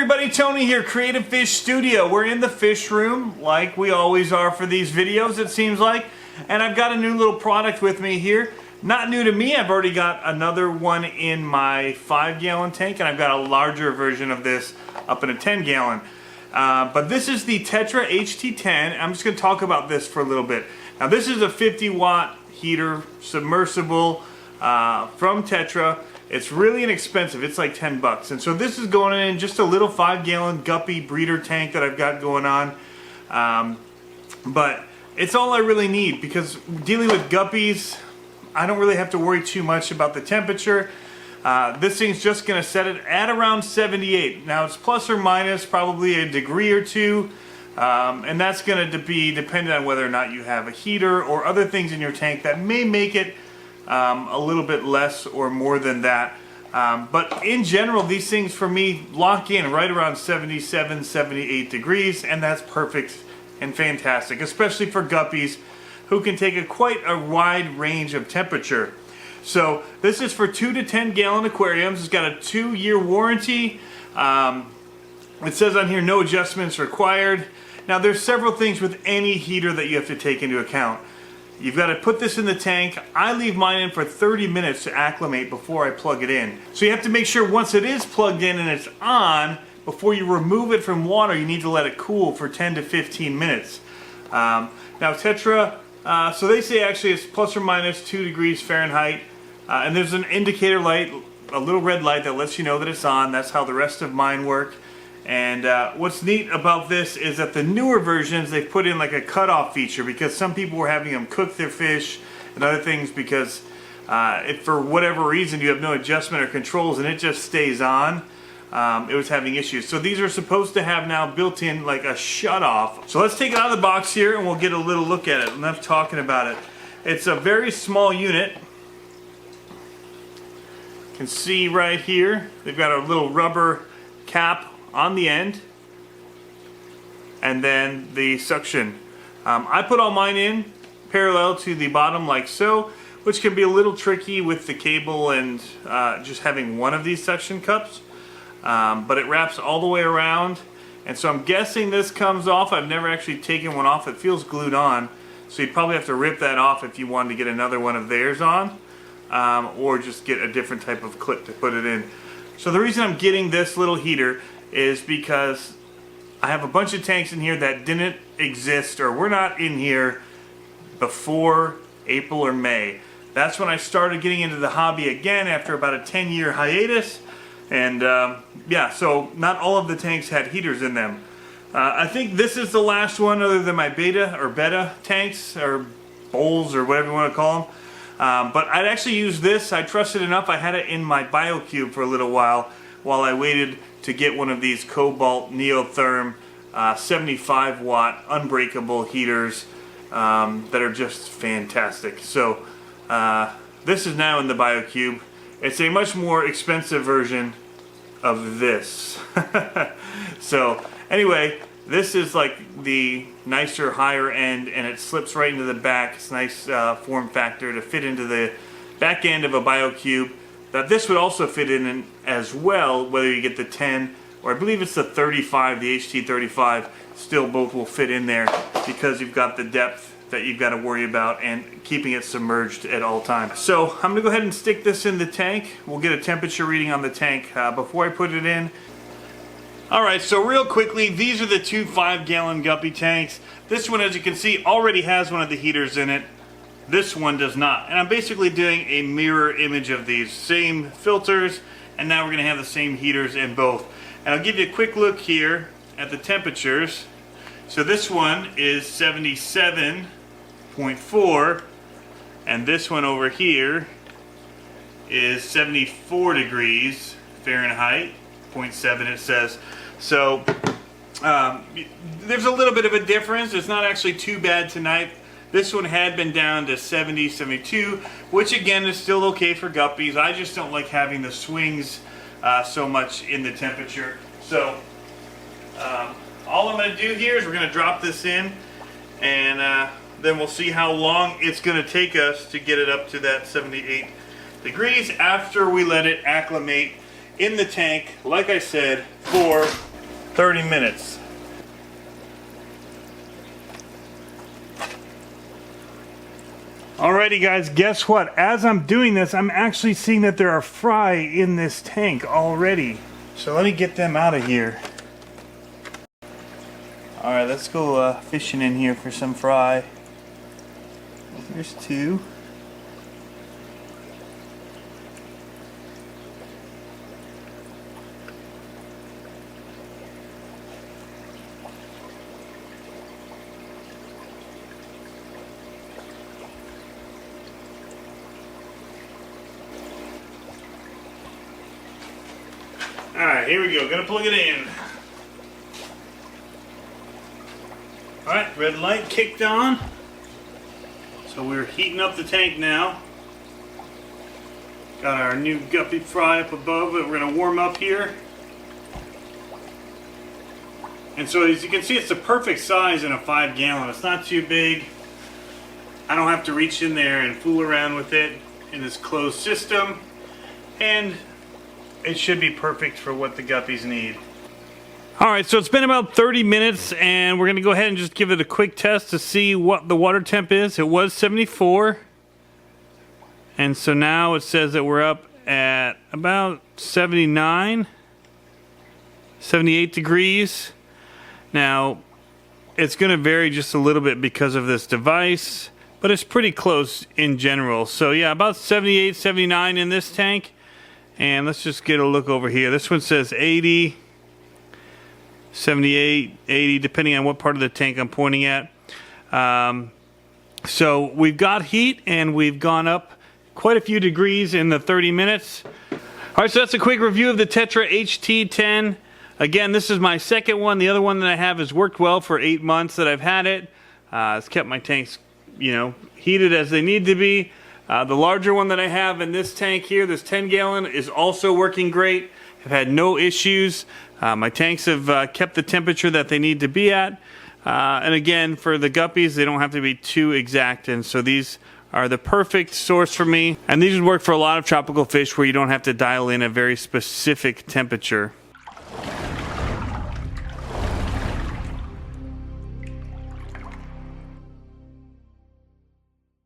everybody, Tony here, Creative Fish Studio. We're in the fish room like we always are for these videos, it seems like. And I've got a new little product with me here. Not new to me, I've already got another one in my 5-gallon tank, and I've got a larger version of this up in a 10-gallon. But this is the Tetra HT10. I'm just going to talk about this for a little bit. Now this is a 50-watt heater submersible from Tetra. It's really inexpensive. It's like 10 bucks. And so this is going in just a little 5-gallon guppy breeder tank that I've got going on. But it's all I really need, because dealing with guppies, I don't really have to worry too much about the temperature. This thing's just going to set it at around 78. Now it's plus or minus probably a degree or two. And that's going to be dependent on whether or not you have a heater or other things in your tank that may make it a little bit less or more than that. But in general, these things for me lock in right around 77, 78 degrees, and that's perfect and fantastic, especially for guppies who can take quite a wide range of temperature. So this is for 2 to 10 gallon aquariums. It's got a 2-year warranty. It says on here no adjustments required. Now there's several things with any heater that you have to take into account. You've got to put this in the tank. I leave mine in for 30 minutes to acclimate before I plug it in. So you have to make sure once it is plugged in and it's on, before you remove it from water, you need to let it cool for 10 to 15 minutes. Now Tetra, so they say actually it's plus or minus 2 degrees Fahrenheit. And there's an indicator light, a little red light that lets you know that it's on. That's how the rest of mine work. And what's neat about this is that the newer versions, they've put in like a cutoff feature, because some people were having them cook their fish and other things because if for whatever reason you have no adjustment or controls and it just stays on, it was having issues. So these are supposed to have now built in like a shut off. So let's take it out of the box here and we'll get a little look at it. Enough talking about it. It's a very small unit. You can see right here, they've got a little rubber cap on the end, and then the suction. I put all mine in parallel to the bottom like so, which can be a little tricky with the cable and just having one of these suction cups, but it wraps all the way around, and so I'm guessing this comes off. I've never actually taken one off. It feels glued on, so you'd probably have to rip that off if you wanted to get another one of theirs on, or just get a different type of clip to put it in. So the reason I'm getting this little heater is because I have a bunch of tanks in here that didn't exist or were not in here before April or May. That's when I started getting into the hobby again after about a 10-year hiatus. And yeah, so not all of the tanks had heaters in them. I think this is the last one other than my beta tanks, or bowls, or whatever you want to call them. But I'd actually use this. I trusted enough. I had it in my BioCube for a little while I waited to get one of these Cobalt Neotherm 75-watt unbreakable heaters that are just fantastic. So this is now in the BioCube. It's a much more expensive version of this. So anyway, this is like the nicer, higher end, and it slips right into the back. It's a nice form factor to fit into the back end of a BioCube. That this would also fit in as well, whether you get the 10 or I believe it's the 35, the HT35, still both will fit in there, because you've got the depth that you've got to worry about and keeping it submerged at all times. So I'm going to go ahead and stick this in the tank. We'll get a temperature reading on the tank before I put it in. Alright, so real quickly, these are the 2 5-gallon guppy tanks. This one, as you can see, already has one of the heaters in it. This one does not. And I'm basically doing a mirror image of these. Same filters, and now we're going to have the same heaters in both. And I'll give you a quick look here at the temperatures. So this one is 77.4, and this one over here is 74 degrees Fahrenheit, 0.7 it says. So there's a little bit of a difference. It's not actually too bad tonight. This one had been down to 70, 72, which again is still okay for guppies. I just don't like having the swings so much in the temperature. So all I'm going to do here is we're going to drop this in, and then we'll see how long it's going to take us to get it up to that 78 degrees after we let it acclimate in the tank, like I said, for 30 minutes. Alrighty guys, guess what? As I'm doing this, I'm actually seeing that there are fry in this tank already. So let me get them out of here. Alright, let's go fishing in here for some fry. Here's two. Alright, here we go. Gonna plug it in. Alright, red light kicked on. So we're heating up the tank now. Got our new guppy fry up above that we're gonna warm up here. And so as you can see, it's the perfect size in a 5-gallon. It's not too big. I don't have to reach in there and fool around with it in this closed system. And it should be perfect for what the guppies need. Alright, so it's been about 30 minutes and we're going to go ahead and just give it a quick test to see what the water temp is. It was 74. And so now it says that we're up at about 79, 78 degrees. Now, it's going to vary just a little bit because of this device, but it's pretty close in general. So yeah, about 78, 79 in this tank. And let's just get a look over here. This one says 80, 78, 80, depending on what part of the tank I'm pointing at. So we've got heat and we've gone up quite a few degrees in the 30 minutes. All right, so that's a quick review of the Tetra HT10. Again, this is my second one. The other one that I have has worked well for 8 months that I've had it. It's kept my tanks, heated as they need to be. The larger one that I have in this tank here, this 10-gallon, is also working great. I've had no issues. My tanks have kept the temperature that they need to be at. And again, for the guppies, they don't have to be too exact. And so these are the perfect source for me. And these would work for a lot of tropical fish where you don't have to dial in a very specific temperature.